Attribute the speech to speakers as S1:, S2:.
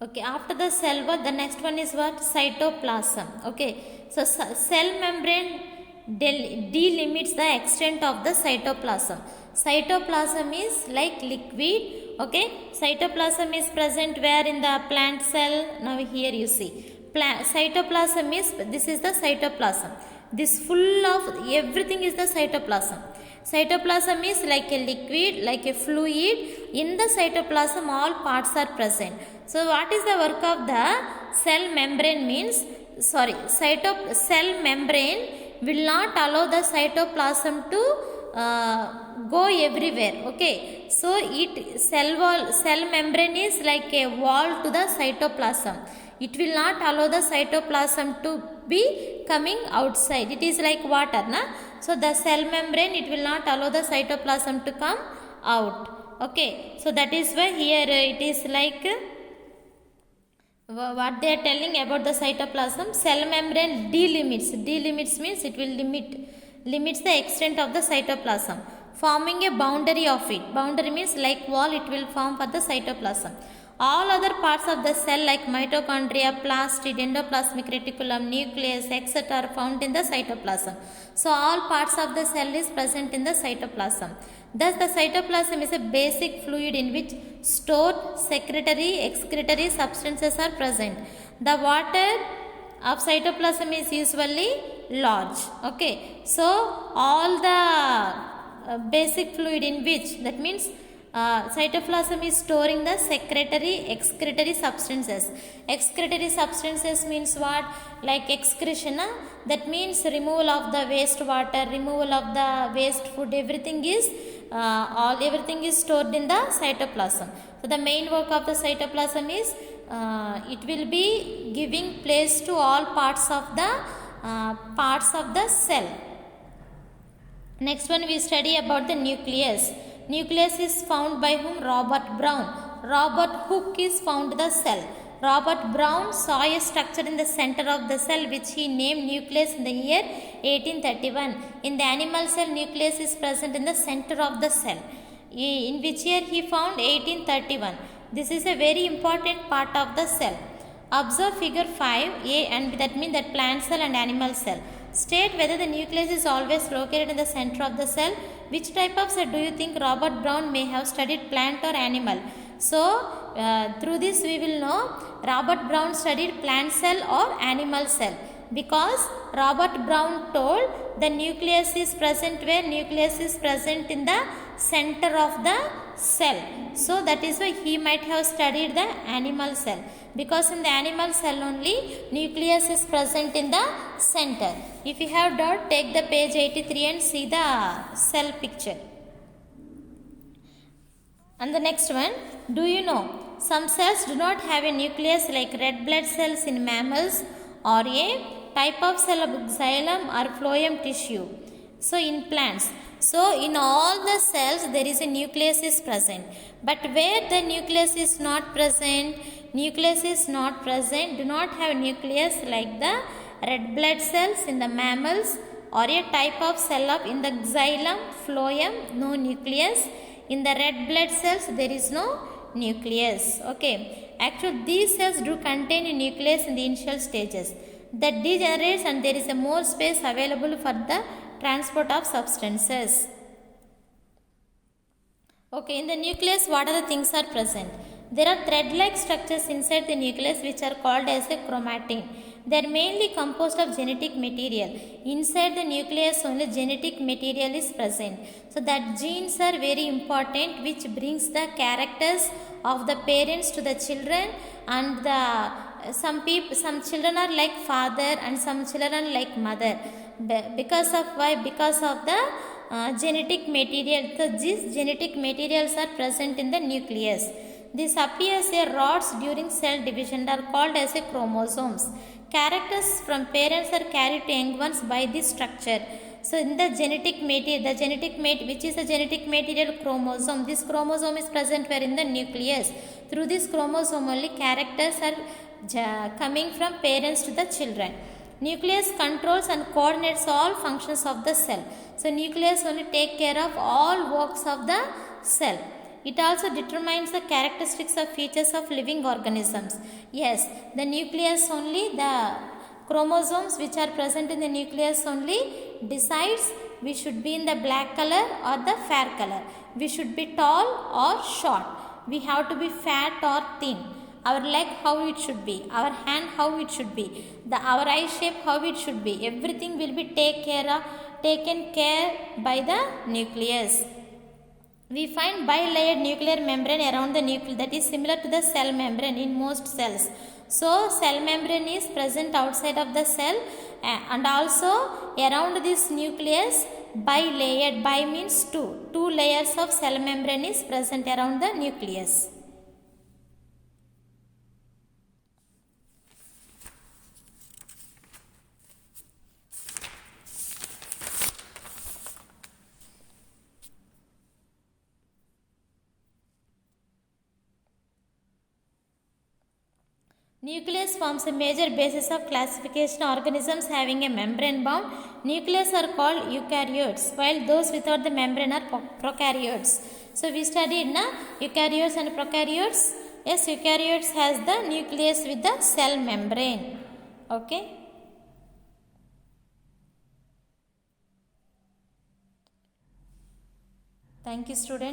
S1: Okay, after the cell wall, the next one is what? Cytoplasm. Okay, so cell membrane delimits the extent of the cytoplasm. Cytoplasm is like liquid. Okay, cytoplasm is present where? In the plant cell. Now here you see cytoplasm is, this is the cytoplasm. This full of everything is the cytoplasm. Cytoplasm is like a liquid, like a fluid. In the cytoplasm all parts are present. So what is the work of the cell membrane means, cell membrane will not allow the cytoplasm to go everywhere. Okay, so cell membrane is like a wall to the cytoplasm. It will not allow the cytoplasm to be coming outside. It is like water, na? So the cell membrane, it will not allow the cytoplasm to come out. Okay, so that is why here it is like what they are telling about the cytoplasm. Cell membrane delimits means it will limits the extent of the cytoplasm, forming a boundary of it. Boundary means like wall it will form for the cytoplasm. All other parts of the cell like mitochondria, plastid, endoplasmic reticulum, nucleus, etc. are found in the cytoplasm. So all parts of the cell is present in the cytoplasm. Thus the cytoplasm is a basic fluid in which stored secretory, excretory substances are present. The water of cytoplasm is usually large. Okay, so all the basic fluid in which, that means cytoplasm is storing the secretory, excretory substances. Excretory substances means what? Like excretion, that means removal of the waste water, removal of the waste food, everything is stored in the cytoplasm. So the main work of the cytoplasm is it will be giving place to all parts of the cell. Next one we study about the nucleus. Nucleus is found by whom? Robert Brown. Robert Hooke is found the cell. Robert Brown saw a structure in the center of the cell which he named nucleus in the year 1831. In the animal cell, nucleus is present in the center of the cell. In which year he found? 1831. This is a very important part of the cell. Observe figure 5a, and that means that plant cell and animal cell. State whether the nucleus is always located in the center of the cell. Which type of cell do you think Robert Brown may have studied, plant or animal? So, through this we will know Robert Brown studied plant cell or animal cell, because Robert Brown told the nucleus is present where? Nucleus is present in the center of the cell. So, that is why he might have studied the animal cell, because in the animal cell only nucleus is present in the center. If you have doubt, take the page 83 and see the cell picture. And the next one, do you know some cells do not have a nucleus like red blood cells in mammals, or a type of cell of xylem or phloem tissue. So in plants, so in all the cells there is a nucleus is present, but where the nucleus is not present, do not have nucleus like the red blood cells in the mammals, or a type of cell of in the xylem, phloem, no nucleus. In the red blood cells there is no nucleus. Okay, actually these cells do contain a nucleus in the initial stages that degenerates, and there is a more space available for the transport of substances. Okay, in the nucleus what are the things are present? There are thread-like structures inside the nucleus which are called as a chromatin. They are mainly composed of genetic material. Inside the nucleus only genetic material is present. So that genes are very important, which brings the characters of the parents to the children, and some children are like father and some children are like mother. Because of why? Because of the genetic material. So these genetic materials are present in the nucleus. This appears as rods during cell division and are called as a chromosomes. Characters from parents are carried to young ones by this structure. So in the genetic material, which is the genetic material? Chromosome. This chromosome is present where? In the nucleus. Through this chromosome only characters are coming from parents to the children. Nucleus controls and coordinates all functions of the cell. So nucleus only take care of all works of the cell. It also determines the characteristics of features of living organisms. Yes, the nucleus only, the chromosomes which are present in the nucleus only decides we should be in the black color or the fair color. We should be tall or short. We have to be fat or thin. Our leg how it should be, our hand how it should be, our eye shape how it should be. Everything will be taken care by the nucleus. We find bilayered nuclear membrane around the nucleus that is similar to the cell membrane in most cells. So cell membrane is present outside of the cell and also around this nucleus bilayered. Bi means two layers of cell membrane is present around the nucleus. Nucleus forms a major basis of classification of organisms having a membrane bound. Nucleus are called eukaryotes, while those without the membrane are prokaryotes. So we studied eukaryotes and prokaryotes. Yes, eukaryotes has the nucleus with the cell membrane. Okay. Thank you, students.